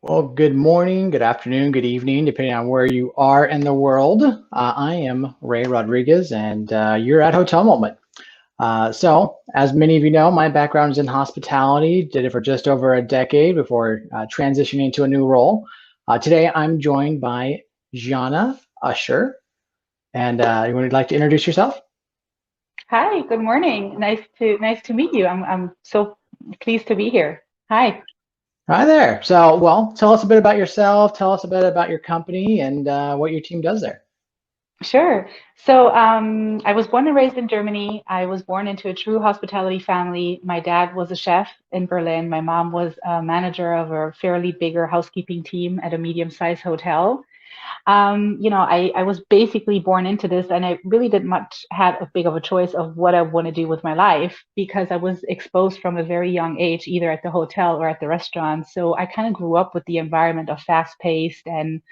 Well, good morning, good afternoon, good evening, depending on where you are in the world. I am Ray Rodriguez, and you're at Hotel Moment. As many of you know, my background is in hospitality. Did it for just over a decade before transitioning to a new role. Today, I'm joined by Zana Usher, and you would like to introduce yourself? Hi, good morning. Nice to meet you. I'm so pleased to be here. Hi. Hi there. Tell us a bit about yourself. Tell us a bit about your company and what your team does there. Sure. I was born and raised in Germany. I was born into a true hospitality family. My dad was a chef in Berlin. My mom was a manager of a fairly bigger housekeeping team at a medium-sized hotel. I was basically born into this, and I really didn't much have a big of a choice of what I want to do with my life because I was exposed from a very young age, either at the hotel or at the restaurant. So I kind of grew up with the environment of fast-paced and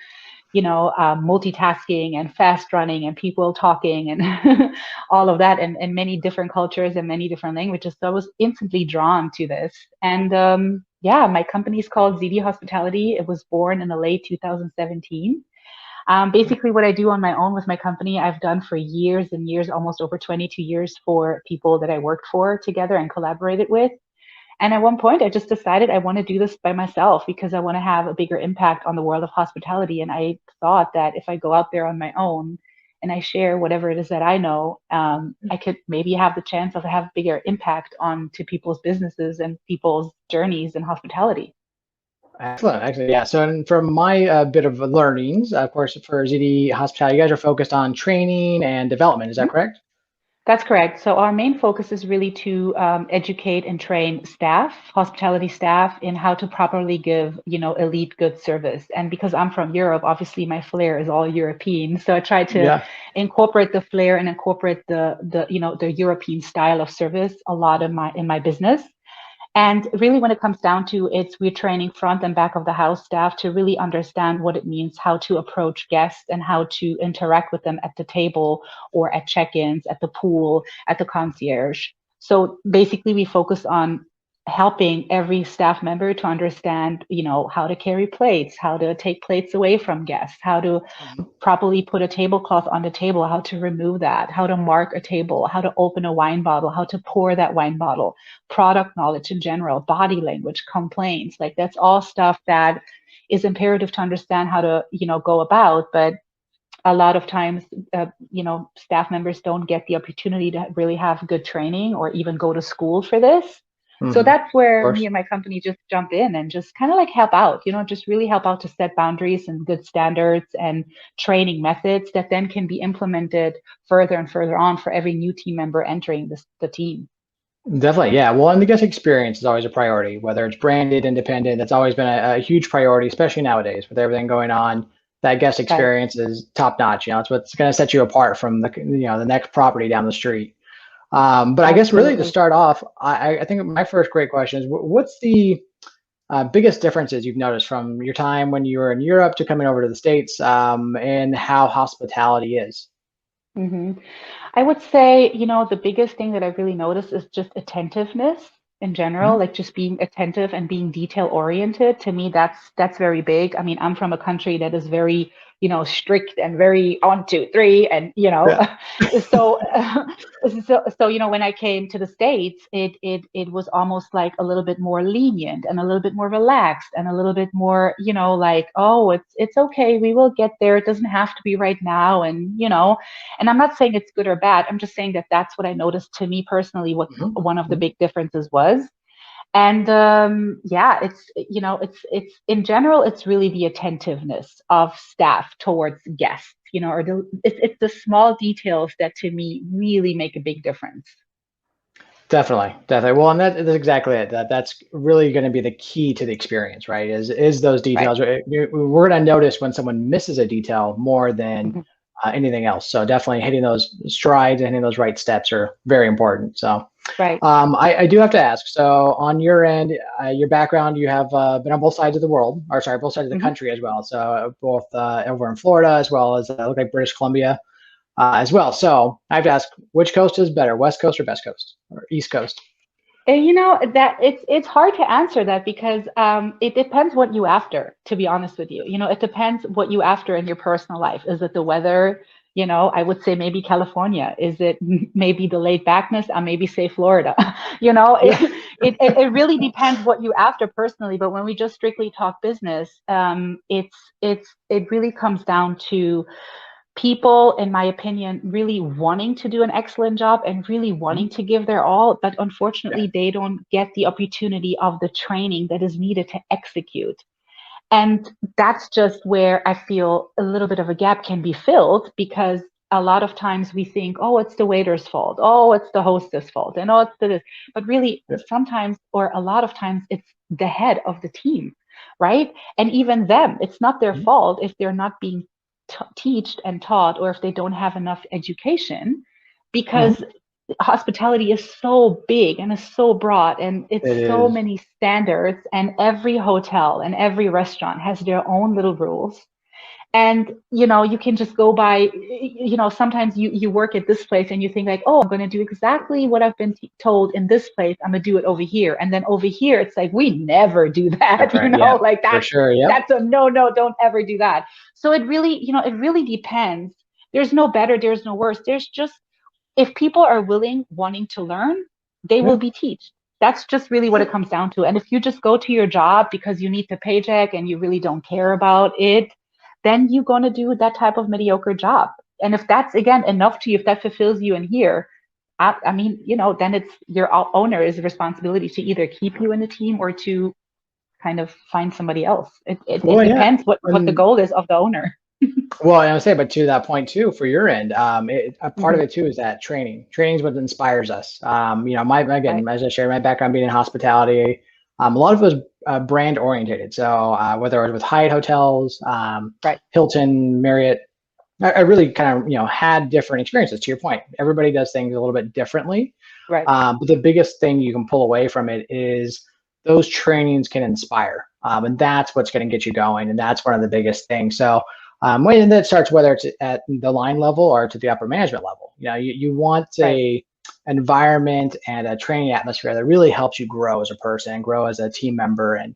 multitasking and fast running and people talking and all of that, and many different cultures and many different languages. So I was instantly drawn to this. And yeah, my company is called ZD Hospitality. It was born in the late 2017. Basically, what I do on my own with my company, I've done for years and years, almost over 22 years for people that I worked for together and collaborated with. And at one point, I just decided I want to do this by myself because I want to have a bigger impact on the world of hospitality. And I thought that if I go out there on my own and I share whatever it is that I know, I could maybe have the chance of have bigger impact on to people's businesses and people's journeys in hospitality. Excellent, excellent. Yeah. From my bit of learnings, of course, for ZD Hospitality, you guys are focused on training and development. Is that correct? That's correct. So our main focus is really to educate and train staff, hospitality staff, in how to properly give, elite good service. And because I'm from Europe, obviously my flair is all European. So I try to Yeah. incorporate the flair and incorporate the European style of service a lot in my business. And really, when it comes down to it, we're training front and back of the house staff to really understand what it means, how to approach guests and how to interact with them at the table or at check-ins, at the pool, at the concierge. So basically, we focus on helping every staff member to understand, how to carry plates, how to take plates away from guests, how to Mhm. properly put a tablecloth on the table, how to remove that, how to mark a table, how to open a wine bottle, how to pour that wine bottle, product knowledge in general, body language, complaints. Like that's all stuff that is imperative to understand how to, go about. But a lot of times, staff members don't get the opportunity to really have good training or even go to school for this. So Mhm. that's Of where me course. and my company just jump in and just kind of like help out, just really help out to set boundaries and good standards and training methods that then can be implemented further and further on for every new team member entering the team. Definitely. Yeah. Well, and the guest experience is always a priority, whether it's branded, independent. That's always been a huge priority, especially nowadays with everything going on. That guest Right. experience is top notch. It's what's going to set you apart from the next property down the street. But I guess really to Absolutely. start off, I think my first great question is what's the biggest differences you've noticed from your time when you were in Europe to coming over to the States, and how hospitality is? hmm I would say, the biggest thing that I really noticed is just attentiveness in general, Mhm. like just being attentive and being detail oriented. To me, that's very big. I mean, I'm from a country that is very, strict and very on two, three, and Yeah. so when I came to the States, it was almost like a little bit more lenient and a little bit more relaxed and a little bit more, like, oh, it's okay, we will get there. It doesn't have to be right now, and I'm not saying it's good or bad. I'm just saying that that's what I noticed to me personally, what Mhm. one of the Mhm. big differences was. And yeah, it's in general, it's really the attentiveness of staff towards guests, or it's the small details that to me really make a big difference. Definitely, definitely. Well, and that's exactly it. That's really going to be the key to the experience, right? Is those Right. details. We're going to notice when someone misses a detail more than Mhm. anything else. So definitely hitting those strides and hitting those right steps are very important. Right. I do have to ask. So on your end, your background, you have been on both sides of the world, or sorry, both sides of the hmm country as well. So both over in Florida as well as look like British Columbia as well. So I have to ask, which coast is better, West Coast or Best Coast or East Coast? You know that it's hard to answer that because it depends what you after, to be honest with you. You know, it depends what you after in your personal life. Is it the weather? You know, I would say maybe California. Is it maybe the laid backness? I maybe say Florida. You know, Yeah. it really depends what you after personally. But when we just strictly talk business, it really comes down to people, in my opinion, really wanting to do an excellent job and really wanting Mhm. to give their all, but Yeah. unfortunately, they don't get the opportunity of the training that is needed to execute. And that's just where I feel a little bit of a gap can be filled because a lot of times we think, oh, it's the waiter's fault. Oh, it's the hostess fault. And oh, it's the this. But really, Yeah. sometimes or a lot of times it's the head of the team, right? And even them, it's not their Mhm. fault if they're not being teached and taught or if they don't have enough education Mhm. because hospitality is so big and is so broad and it's It so is. many standards and every hotel and every restaurant has their own little rules and you know you can just go by you know sometimes you work at this place and you think like oh I'm going to do exactly what I've been told in this place. I'm going to do it over here and then over here it's like we never do that. You Different. Yeah, know, like for sure. Yep. that's a no, no, don't ever do that. So it really, you know, it really depends. There's no better, there's no worse. There's just if people are willing, wanting to learn, they will Yeah. be taught. That's just really what it comes down to. And if you just go to your job because you need the paycheck and you really don't care about it, then you're going to do that type of mediocre job. And if that's, again, enough to you, if that fulfills you in here, I mean, you know, then it's your owner's responsibility to either keep you in the team or to kind of find somebody else. It Well, yeah. depends what the And goal is of the owner. well, I would say, but to that point too, for your end, a part of Hmm. it too is that training. Training is what inspires us. You know, Right, again, as I shared, my background being in hospitality, a lot of it was brand orientated. So whether it was with Hyatt hotels, right, Hilton, Marriott, I really kind of had different experiences. To your point, everybody does things a little bit differently. right. But the biggest thing you can pull away from it is those trainings can inspire, and that's what's going to get you going, and that's one of the biggest things. So when that starts, whether it's at the line level or to the upper management level, you want Right. a environment and a training atmosphere that really helps you grow as a person, grow as a team member, and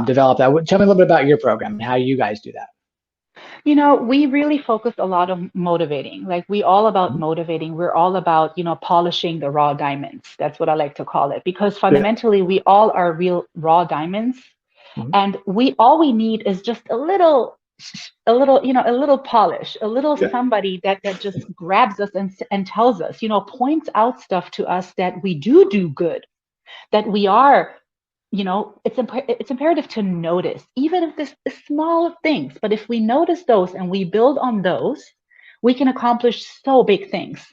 develop that. Tell me a little bit about your program and how you guys do that. You know, we really focus a lot on motivating. Like we all about Mhm. motivating. We're all about, you know, polishing the raw diamonds. That's what I like to call it because Yeah. fundamentally we all are real raw diamonds Mhm. and we all we need is just you know, a little polish, a little Yeah. somebody that just grabs us and tells us, you know, points out stuff to us that we do good, that we are, you know, it's imperative to notice even if this is small things, but if we notice those and we build on those we can accomplish so big things.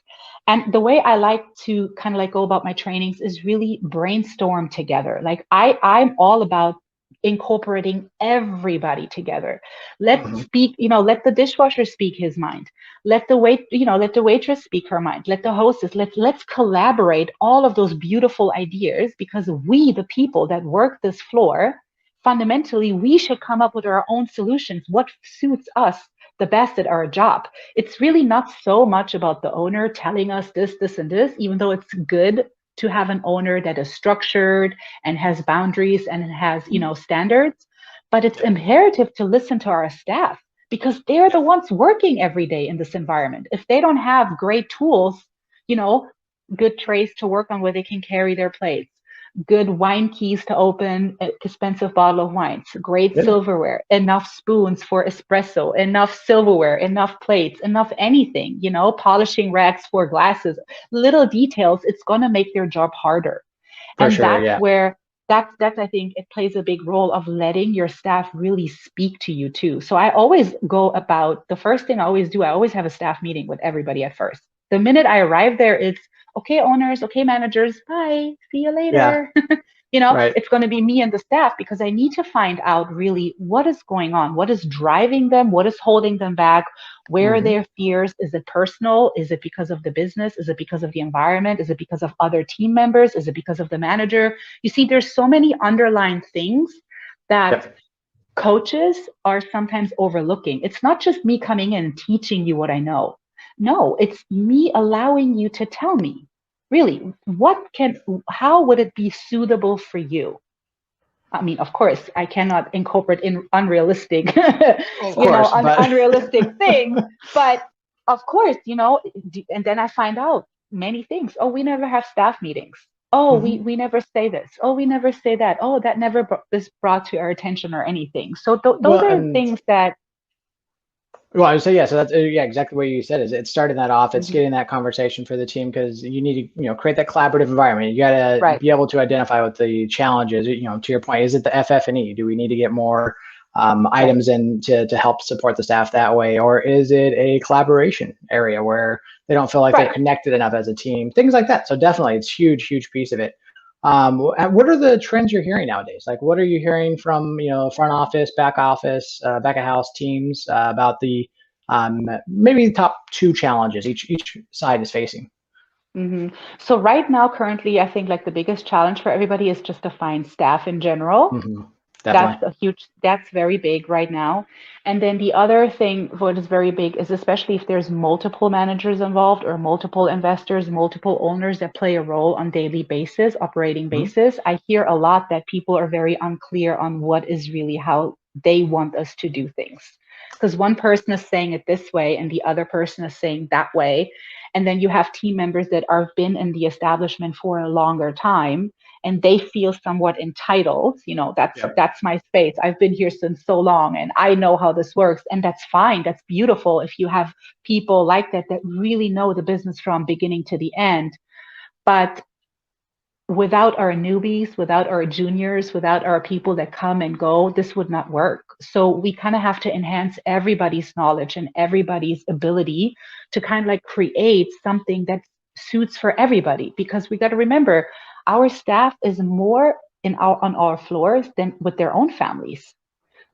And the way I like to kind of like go about my trainings is really brainstorm together. Like I'm all about incorporating everybody together. Let's Mhm. speak, you know, let the dishwasher speak his mind. Let the let the waitress speak her mind. Let the hostess, let's collaborate all of those beautiful ideas because we, the people that work this floor, fundamentally, we should come up with our own solutions. What suits us the best at our job? It's really not so much about the owner telling us this, and this, even though it's good to have an owner that is structured and has boundaries and has, you know, standards. But it's imperative to listen to our staff because they're the ones working every day in this environment. If they don't have great tools, you know, good trays to work on where they can carry their plates, good wine keys to open an expensive bottle of wines, great Yeah. silverware, enough spoons for espresso, enough silverware, enough plates, enough anything, you know, polishing racks for glasses, little details, it's going to make their job harder. For And sure. that's Yeah. where that's I think it plays a big role of letting your staff really speak to you too. So I always go about the first thing I always do, I always have a staff meeting with everybody at first. The minute I arrive there, it's okay, owners, okay, managers, bye, see you Yeah. later. You know, Right. it's going to be me and the staff because I need to find out really what is going on, what is driving them, what is holding them back, where are Hmm. their fears? Is it personal? Is it because of the business? Is it because of the environment? Is it because of other team members? Is it because of the manager? You see, there's so many underlying things that Yep. coaches are sometimes overlooking. It's not just me coming in and teaching you what I know. No, it's me allowing you to tell me. really, how would it be suitable for you? I mean, of course, I cannot incorporate in unrealistic, Of course, but unrealistic things. But of course, and then I find out many things. Oh, we never have staff meetings. Oh, we Mhm. we never say this. Oh, we never say that. Oh, that never is brought to our attention or anything. So those Well, are and things that. well, I would say yeah. So that's yeah, exactly what you said. Is it starting that off? It's Mhm. getting that conversation for the team because you need to create that collaborative environment. You got to Right, be able to identify what the challenges. To your point, is it the FF&E? Do we need to get more right, items in to help support the staff that way, or is it a collaboration area where they don't feel like they're right. connected enough as a team? Things like that. So definitely, it's huge piece of it. What are the trends you're hearing nowadays? Like, what are you hearing from front office, back of house teams about the maybe the top two challenges each side is facing? So right now, currently, I think like the biggest challenge for everybody is just to find staff in general. Hmm. Definitely. That's very big right now. And then the other thing, what is very big is especially if there's multiple managers involved or multiple investors, multiple owners that play a role on daily basis, operating Hmm. basis. I hear a lot that people are very unclear on what is really how they want us to do things. Because one person is saying it this way and the other person is saying that way. And then you have team members that have been in the establishment for a longer time and they feel somewhat entitled. Yep. That's my space. I've been here since so long and I know how this works. And that's fine. That's beautiful if you have people like that that really know the business from beginning to the end. But without our newbies, without our juniors, without our people that come and go, this would not work. So we kind of have to enhance everybody's knowledge and everybody's ability to kind of like create something that suits for everybody. Because we got to remember, our staff is more on our floors than with their own families.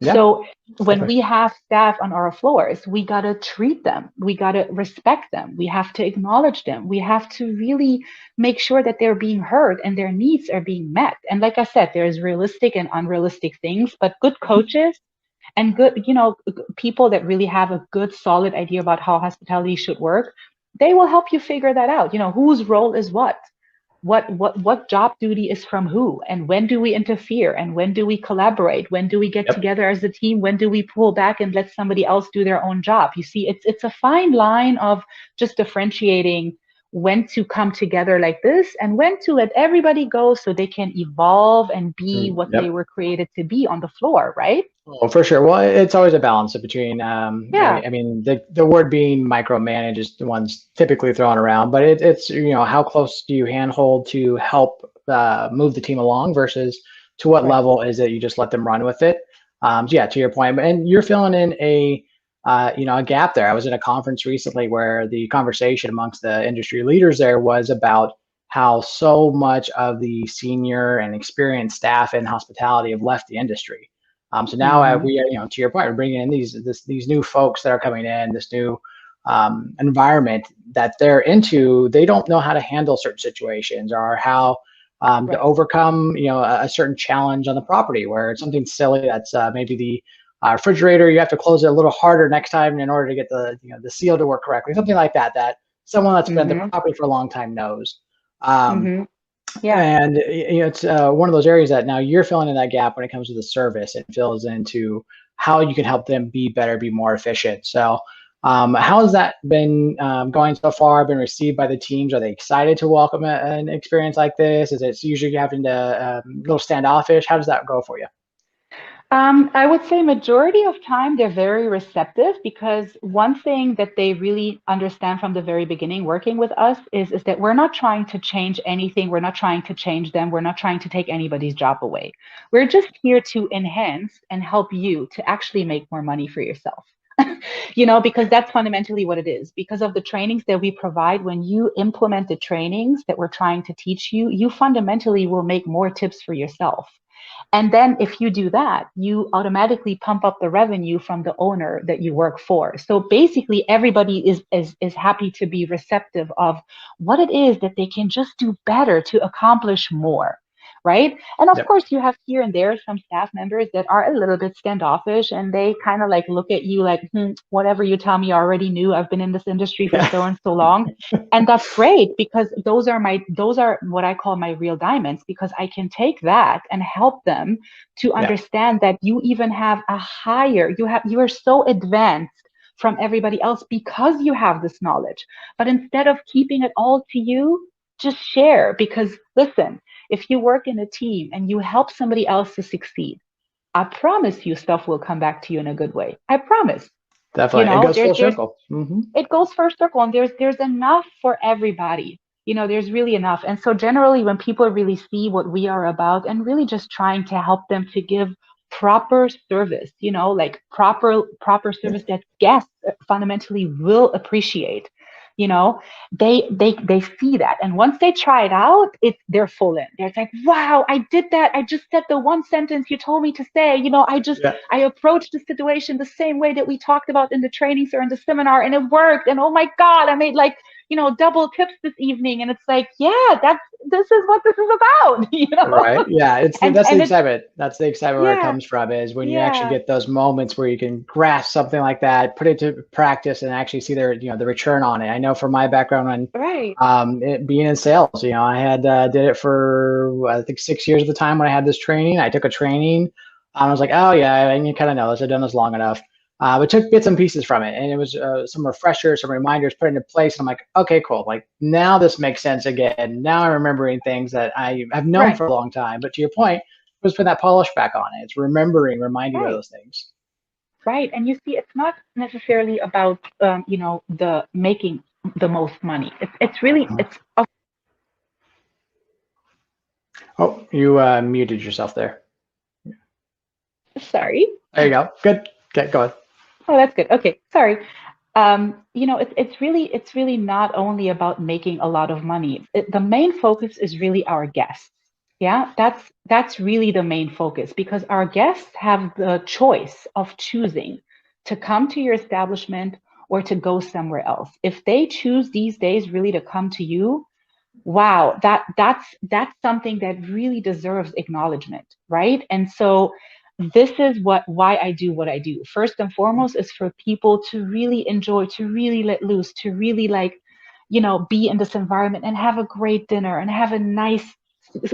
Yeah. So when Definitely. we have staff on our floors, we got to treat them. We got to respect them. We have to acknowledge them. We have to really make sure that they're being heard and their needs are being met. And like I said, there's realistic and unrealistic things, but good coaches and good, people that really have a good, solid idea about how hospitality should work, they will help you figure that out. Whose role is what job duty is from who, and when do we interfere, and when do we collaborate, when do we get Yep. together as a team, when do we pull back and let somebody else do their own job. You see, it's a fine line of just differentiating when to come together like this and when to let everybody go so they can evolve and be what they Yep. were created to be on the floor, right? Oh, for sure. Well, it's always a balance between, Yeah, I mean, the word being micromanage is the one's typically thrown around, but it's, how close do you handhold to help move the team along versus to what right. level is it you just let them run with it? So yeah, to your point, and you're filling in a gap there. I was at a conference recently where the conversation amongst the industry leaders there was about how so much of the senior and experienced staff in hospitality have left the industry. So now Mm-hmm. we are, to your point, we're bringing in these new folks that are coming in, this new environment that they're into. They don't know how to handle certain situations or how to Right. overcome, a certain challenge on the property where it's something silly that's maybe the refrigerator. You have to close it a little harder next time in order to get the seal to work correctly. Something like that. That someone that's been at the Mm-hmm. property for a long time knows. Um, Mm-hmm. Yeah. and it's one of those areas that now you're filling in that gap when it comes to the service. It fills into how you can help them be better, be more efficient. So, how has that been going so far? Been received by the teams? Are they excited to welcome an experience like this? Is it usually having to a little standoffish? How does that go for you? I would say majority of time they're very receptive because one thing that they really understand from the very beginning working with us is that we're not trying to change anything. We're not trying to change them. We're not trying to take anybody's job away. We're just here to enhance and help you to actually make more money for yourself. Because that's fundamentally what it is. Because of the trainings that we provide, when you implement the trainings that we're trying to teach you, you fundamentally will make more tips for yourself. And then if you do that, you automatically pump up the revenue from the owner that you work for. So basically everybody is happy to be receptive of what it is that they can just do better to accomplish more. right? And of Yep. course, you have here and there some staff members that are a little bit standoffish, and they kind of like look at you like, whatever you tell me, I already knew. I've been in this industry for Yeah. so and so long. And that's great, because those are what I call my real diamonds, because I can take that and help them to Yeah. understand that you even have a higher, you are so advanced from everybody else because you have this knowledge. But instead of keeping it all to you, just share. Because listen, if you work in a team and you help somebody else to succeed, I promise you stuff will come back to you in a good way. I promise. You Definitely. It know, goes full circle. it goes first circle, and there's enough for everybody. There's really enough. And so generally when people really see what we are about and really just trying to help them to give proper service, like proper service that guests fundamentally will appreciate, you know they see that, and once they try it out, they're full in. They're like, wow, I did that. I just said the one sentence you told me to say. Yeah. I approached the situation the same way that we talked about in the trainings or in the seminar, and it worked. And oh my God, I made like, double tips this evening. And it's like, yeah, this is what this is about, Right. Yeah. That's the and it's, excitement. That's the excitement where it yeah, comes from, is when you actually yeah, get those moments where you can grasp something like that, put it to practice, and actually see the return on it. I know from my background on right, being in sales, I had did it for I think 6 years at the time when I had this training. I took a training. I was like, oh yeah, and you kind of know this. I've done this long enough. But took bits and pieces from it, and it was some refreshers, some reminders put into place. And I'm like, okay, cool. Like now this makes sense again. Now I'm remembering things that I have known right, for a long time. But to your point, was putting that polish back on it. It's reminding you of right. those things. Right. And you see, it's not necessarily about, the making the most money. It's really, it's, oh, Oh, you muted yourself there. sorry. There you go. Good. Okay, go ahead. Oh, that's good. Okay. Sorry. It's really not only about making a lot of money. The main focus is really our guests. Yeah, that's really the main focus, because our guests have the choice of choosing to come to your establishment or to go somewhere else. If they choose these days really to come to you, wow, that's something that really deserves acknowledgement, right? And so this is why I do what I do. First and foremost is for people to really enjoy, to really let loose, to really like, be in this environment and have a great dinner and have a nice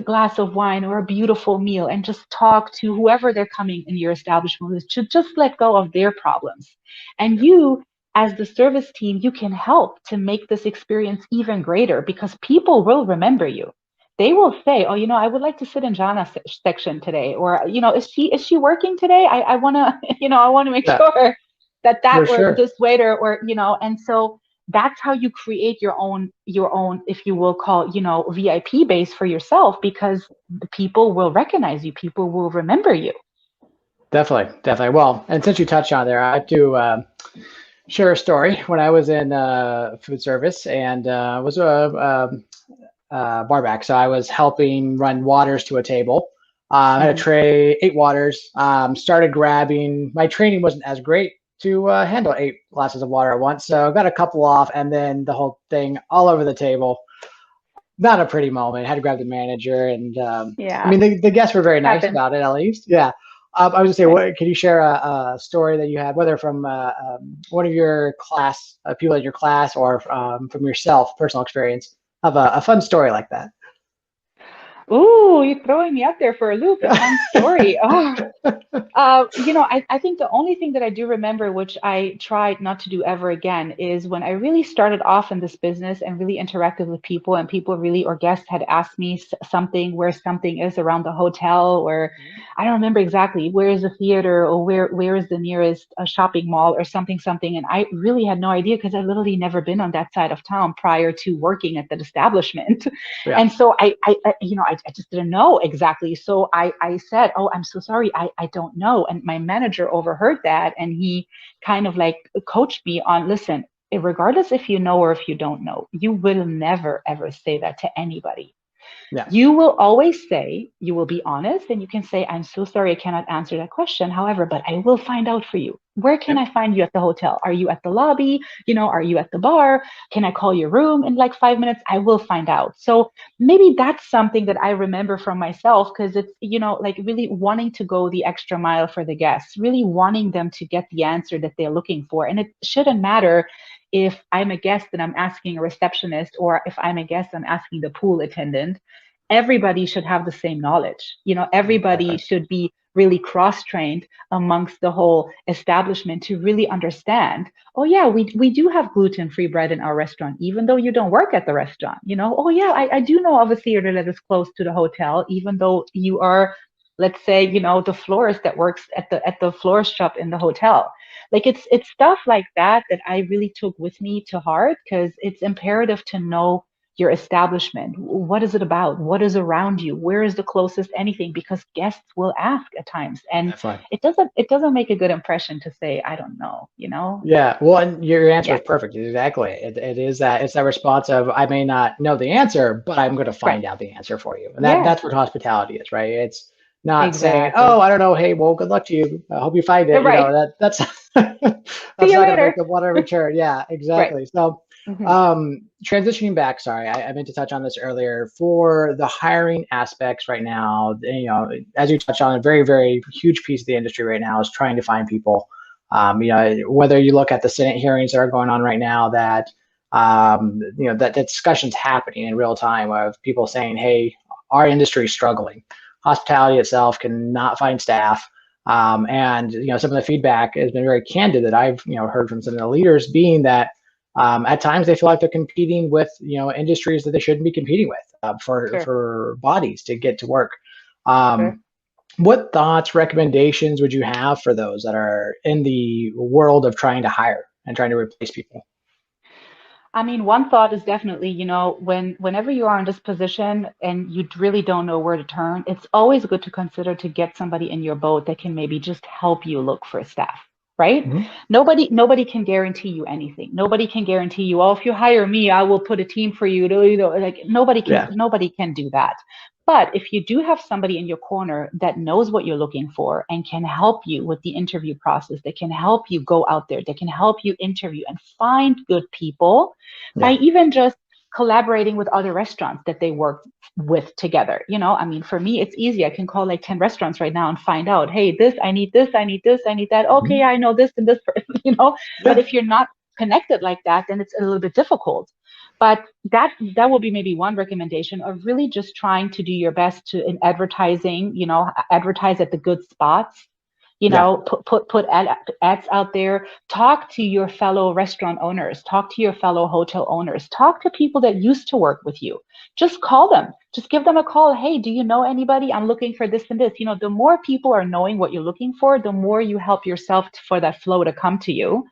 glass of wine or a beautiful meal, and just talk to whoever they're coming in your establishment with, to just let go of their problems. And you, as the service team, you can help to make this experience even greater, because people will remember you. They will say, oh, I would like to sit in Jana's section today, or, is she working today? I want to, I want to make Yeah, sure that for or sure. this waiter, or, and so that's how you create your own, if you will call, VIP base for yourself, because the people will recognize you, people will remember you. Definitely, definitely. Well, and since you touched on there, I have to share a story. When I was in food service and was a bar back, so I was helping run waters to a table. I had a Hmm. tray, 8 waters. Started grabbing. My training wasn't as great to handle 8 glasses of water at once, so I got a couple off, and then the whole thing all over the table. Not a pretty moment. I had to grab the manager, and I Yeah, mean the guests were very nice happens. about it, at least. Yeah. I was gonna say, Right. what can you share a story that you had, whether from one of your class people in your class, or from yourself, personal experience, of a fun story like that? Ooh, you're throwing me out there for a loop. A fun story. Oh, I think the only thing that I do remember, which I tried not to do ever again, is when I really started off in this business and really interacted with people, and people really, or guests had asked me something, where something is around the hotel, or I don't remember exactly where is the theater, or where is the nearest shopping mall, or something. And I really had no idea, because I literally never been on that side of town prior to working at that establishment. Yeah. And so I just didn't know exactly. So I said, oh, I'm so sorry. I don't know. And my manager overheard that, and he kind of like coached me on, listen, regardless if you know or if you don't know, you will never, ever say that to anybody. Yeah. You will always say, you will be honest, and you can say, I'm so sorry, I cannot answer that question. However, but I will find out for you. Where can Yep. I find you at the hotel? Are you at the lobby? Are you at the bar? Can I call your room in like 5 minutes? I will find out. So maybe that's something that I remember from myself, because it's, like really wanting to go the extra mile for the guests, really wanting them to get the answer that they're looking for. And it shouldn't matter if I'm a guest and I'm asking a receptionist, or if I'm a guest, I'm asking the pool attendant. Everybody should have the same knowledge. Everybody Exactly. should be really cross-trained amongst the whole establishment to really understand, oh yeah, we do have gluten-free bread in our restaurant, even though you don't work at the restaurant. Oh yeah, I do know of a theater that is close to the hotel, even though you are, let's say, the florist that works at the florist shop in the hotel. Like it's stuff like that that I really took with me to heart, because it's imperative to know your establishment. What is it about? What is around you? Where is the closest anything? Because guests will ask at times, and Definitely. it doesn't make a good impression to say I don't know. Yeah, well, and your answer Yeah, is perfect. Exactly. It is that, it's that response of, I may not know the answer, but I'm going to right. find out the answer for you. And Yeah, that's what hospitality is, right? It's not saying, exactly. oh, I don't know. Hey, well, good luck to you. I hope you find it. Right. That's See that's you not going to make later. them want to return. Yeah, Right. exactly. So, Hmm. transitioning back, sorry, I meant to touch on this earlier for the hiring aspects right now. As you touched on, a very, very huge piece of the industry right now is trying to find people. Whether you look at the Senate hearings that are going on right now, that discussion's happening in real time of people saying, "Hey, our industry is struggling. Hospitality itself cannot find staff." And some of the feedback has been very candid that I've heard from some of the leaders, being that at times they feel like they're competing with industries that they shouldn't be competing with for Sure. bodies to get to work. Sure. Um, what thoughts, recommendations would you have for those that are in the world of trying to hire and trying to replace people? I mean, one thought is definitely, whenever you are in this position and you really don't know where to turn, it's always good to consider to get somebody in your boat that can maybe just help you look for staff, right? Hmm. Nobody can guarantee you anything. Nobody can guarantee you, oh, if you hire me, I will put a team for you. Like Yeah. nobody can do that. But if you do have somebody in your corner that knows what you're looking for and can help you with the interview process, that can help you go out there, that can help you interview and find good people by Yeah. even just collaborating with other restaurants that they work with together. I mean, for me, it's easy. I can call like 10 restaurants right now and find out, hey, I need this, I need this, I need that. Okay, Mhm. I know this and this, But Yeah. if you're not connected like that, then it's a little bit difficult. But that will be maybe one recommendation of really just trying to do your best to in advertising, advertise at the good spots, Yeah. put ads out there, talk to your fellow restaurant owners, talk to your fellow hotel owners, talk to people that used to work with you. Just call them, just give them a call. Hey, do you know anybody? I'm looking for this and this. The more people are knowing what you're looking for, the more you help yourself for that flow to come to you.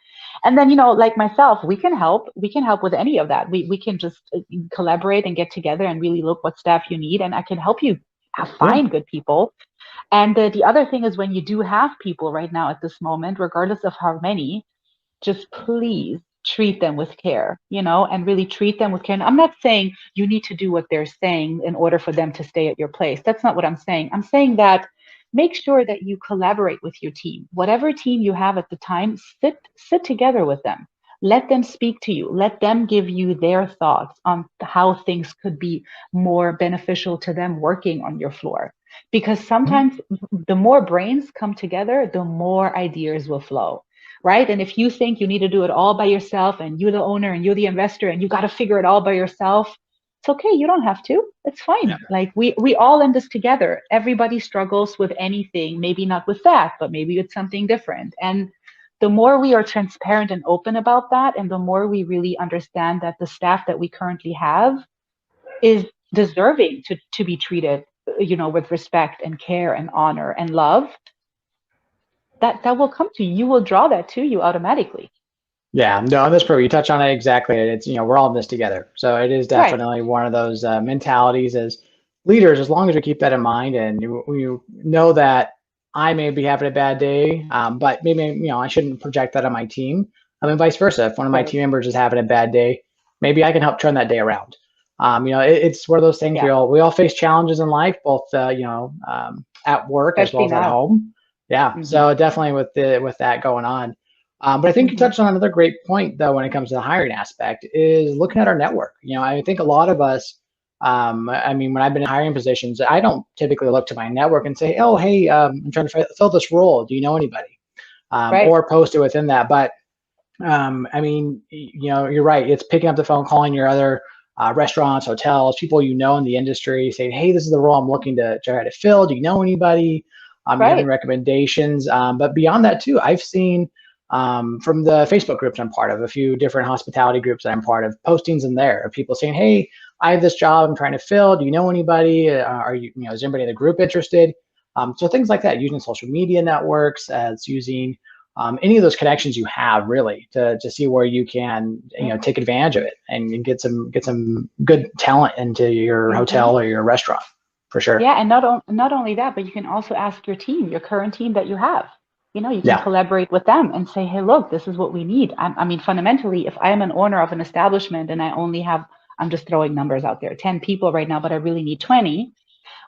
And then, like myself, we can help with any of that. We can just collaborate and get together and really look what staff you need, and I can help you Yeah. find good people. And the other thing is, when you do have people right now at this moment, regardless of how many, just please treat them with care, and really treat them with care. And I'm not saying you need to do what they're saying in order for them to stay at your place. That's not what I'm saying. I'm saying that make sure that you collaborate with your team. Whatever team you have at the time, sit together with them. Let them speak to you. Let them give you their thoughts on how things could be more beneficial to them working on your floor. Because Mhm. sometimes the more brains come together, the more ideas will flow, right? And if you think you need to do it all by yourself and you're the owner and you're the investor and you got to figure it all by yourself, it's okay. You don't have to. It's Yeah. fine. Like we all in this together. Everybody struggles with anything, maybe not with that, but maybe it's something different. And the more we are transparent and open about that, and the more we really understand that the staff that we currently have is deserving to be treated, with respect and care and honor and love, that will come to you. You will draw that to you automatically. Yeah, no, that's perfect. You touch on it exactly. It's, we're all in this together. So it is Right. definitely one of those mentalities as leaders, as long as we keep that in mind and you know that I may be having a bad day, but maybe, I shouldn't project that on my team. I mean, vice versa. If one of my Right. team members is having a bad day, maybe I can help turn that day around. It's one of those things Yeah. we all face challenges in life, both at work as well Especially as at now. home. Yeah, Hmm. so definitely with that going on. But I think you Hmm. touched on another great point though when it comes to the hiring aspect is looking at our network. I think a lot of us. I mean, when I've been in hiring positions, I don't typically look to my network and say, "Oh, hey, I'm trying to fill this role. Do you know anybody?" Right. Or post it within that. But I mean, you're right. It's picking up the phone, calling your other restaurants, hotels, people in the industry, saying, "Hey, this is the role I'm looking to try to fill. Do you know anybody? Do you have any Right. recommendations?" But beyond that, too, I've seen from the Facebook groups I'm part of, a few different hospitality groups that I'm part of, postings in there of people saying, "Hey, I have this job I'm trying to fill. Do you know anybody? Is anybody in the group interested?" So things like that, using social media networks, as using any of those connections you have really to see where you can take advantage of it and get some good talent into your Hmm. hotel or your restaurant for sure. Yeah, and not only that, but you can also ask your team, your current team that you have. You can Yeah. collaborate with them and say, "Hey, look, this is what we need." I mean, fundamentally, if I am an owner of an establishment and I only have, I'm just throwing numbers out there, 10 people right now, but I really need 20,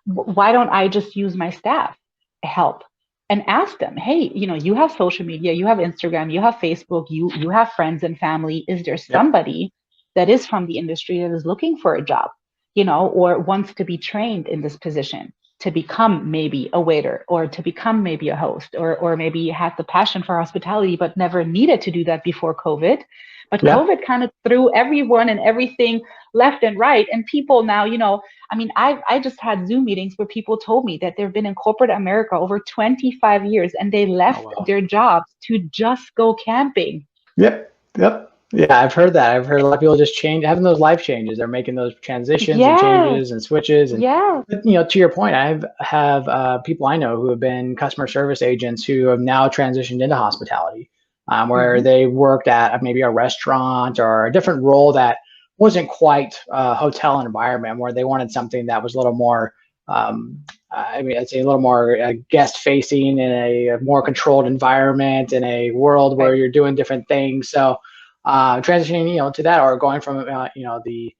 why don't I just use my staff to help and ask them, "Hey, you have social media, you have Instagram, you have Facebook, you have friends and family. Is there Yep. somebody that is from the industry that is looking for a job, or wants to be trained in this position to become maybe a waiter or to become maybe a host or maybe had the passion for hospitality but never needed to do that before COVID. But Yeah. COVID kind of threw everyone and everything left and right. And people now, I mean, I just had Zoom meetings where people told me that they've been in corporate America over 25 years and they Oh left well. their jobs to just go camping. Yep. Yep. Yeah, I've heard that. I've heard a lot of people just having those life changes. They're making those transitions and Yes, changes and switches. And yes. to your point, I have people I know who have been customer service agents who have now transitioned into hospitality, where Hmm. they worked at maybe a restaurant or a different role that wasn't quite a hotel environment, where they wanted something that was a little more. I mean, I'd say a little more guest facing in a more controlled environment in a world where Right. you're doing different things. So transitioning, to that, or going from, the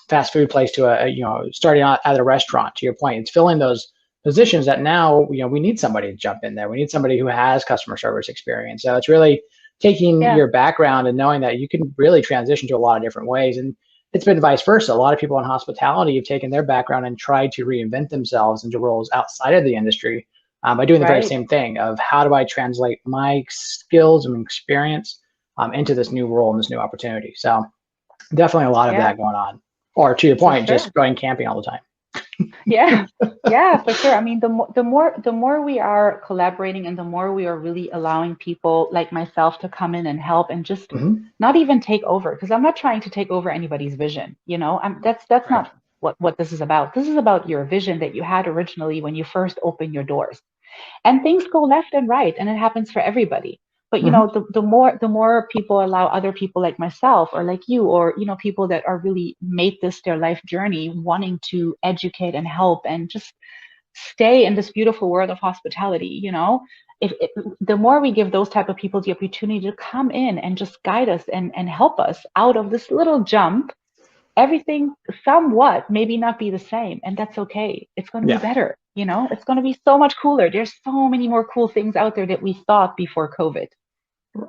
fast food place to starting out at a restaurant. To your point, it's filling those positions that now, we need somebody to jump in there. We need somebody who has customer service experience. So it's really taking Yeah. your background and knowing that you can really transition to a lot of different ways. And it's been vice versa. A lot of people in hospitality have taken their background and tried to reinvent themselves into roles outside of the industry by doing the very Right. same thing of how do I translate my skills and experience into this new role and this new opportunity. So definitely a lot of Yeah, that going on. Or to your for point, sure. just going camping all the time. Yeah. Yeah, for sure. I mean, the more we are collaborating and the more we are really allowing people like myself to come in and help and just Hmm. not even take over, because I'm not trying to take over anybody's vision, that's Right. not what this is about. This is about your vision that you had originally when you first opened your doors. And things go left and right, and it happens for everybody. But Hmm. the more people allow other people like myself or like you, or people that are really made this their life journey, wanting to educate and help and just stay in this beautiful world of hospitality, if the more we give those type of people the opportunity to come in and just guide us and help us out of this little jump, everything somewhat maybe not be the same, and that's okay. It's going to be Yeah. better. It's going to be so much cooler. There's so many more cool things out there that we thought before COVID.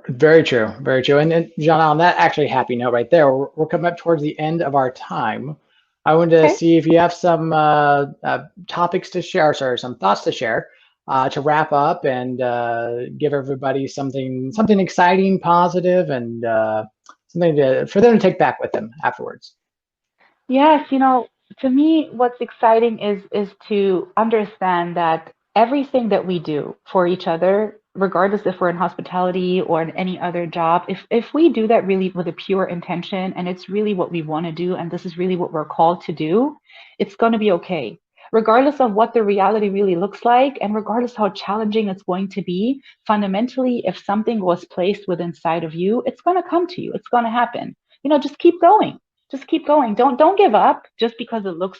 Very true. Very true. And John, on that actually happy note right there, we're coming up towards the end of our time. I wanted to Okay. see if you have some topics to share, sorry, some thoughts to share to wrap up and give everybody something exciting, positive, and something for them to take back with them afterwards. Yes, to me, what's exciting is to understand that everything that we do for each other, regardless if we're in hospitality or in any other job, if we do that really with a pure intention and it's really what we want to do and this is really what we're called to do, it's going to be okay. Regardless of what the reality really looks like and regardless how challenging it's going to be, fundamentally, if something was placed within inside of you, it's going to come to you. It's going to happen. Just keep going, just keep going. Don't give up just because it looks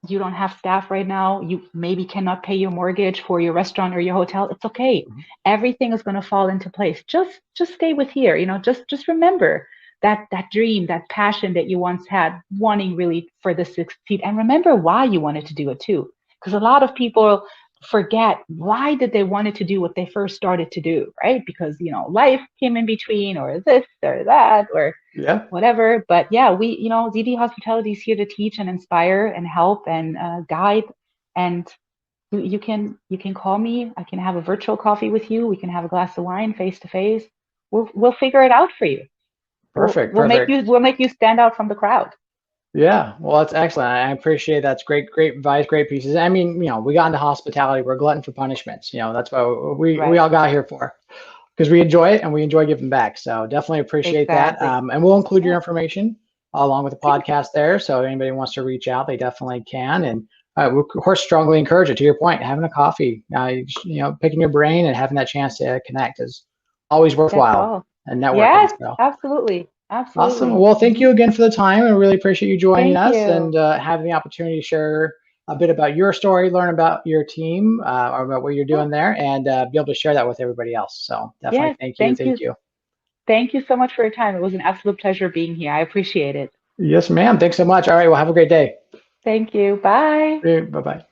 you don't have staff right now. You maybe cannot pay your mortgage for your restaurant or your hotel. It's okay. Mhm. Everything is going to fall into place. Just stay with here. Just remember that dream, that passion that you once had, wanting really for this to succeed. And remember why you wanted to do it too. Because a lot of people forget why did they wanted to do what they first started to do, right? Because, life came in between, or this or that, or Yeah, whatever. But yeah, ZD Hospitality is here to teach and inspire and help and guide. And you can call me. I can have a virtual coffee with you. We can have a glass of wine face to face. We'll figure it out for you. We'll perfect, we'll make perfect. you we'll make you stand out from the crowd. Yeah, well, that's excellent. I appreciate that's great, great advice, great pieces. I mean, we got into hospitality. We're glutton for punishments. That's what we Right. all got here for, because we enjoy it and we enjoy giving back. So definitely appreciate that. Exactly. And we'll include your Yeah. information along with the Thank you. podcast there. So if anybody wants to reach out, they definitely can. And we, of course, strongly encourage it. To your point, having a coffee, picking your brain and having that chance to connect is always That's worthwhile, all. and networking. Yes, So absolutely. awesome. Absolutely. Well, thank you again for the time. I really appreciate you joining Thank us you. and having the opportunity to share a bit about your story, learn about your team, or about what you're Yeah. doing there, and be able to share that with everybody else. So definitely Yes. thank you. Thank Thank you. you. Thank you so much for your time. It was an absolute pleasure being here. I appreciate it. Yes, ma'am. Thanks so much. All right. Well, have a great day. Thank you. Bye. Bye bye.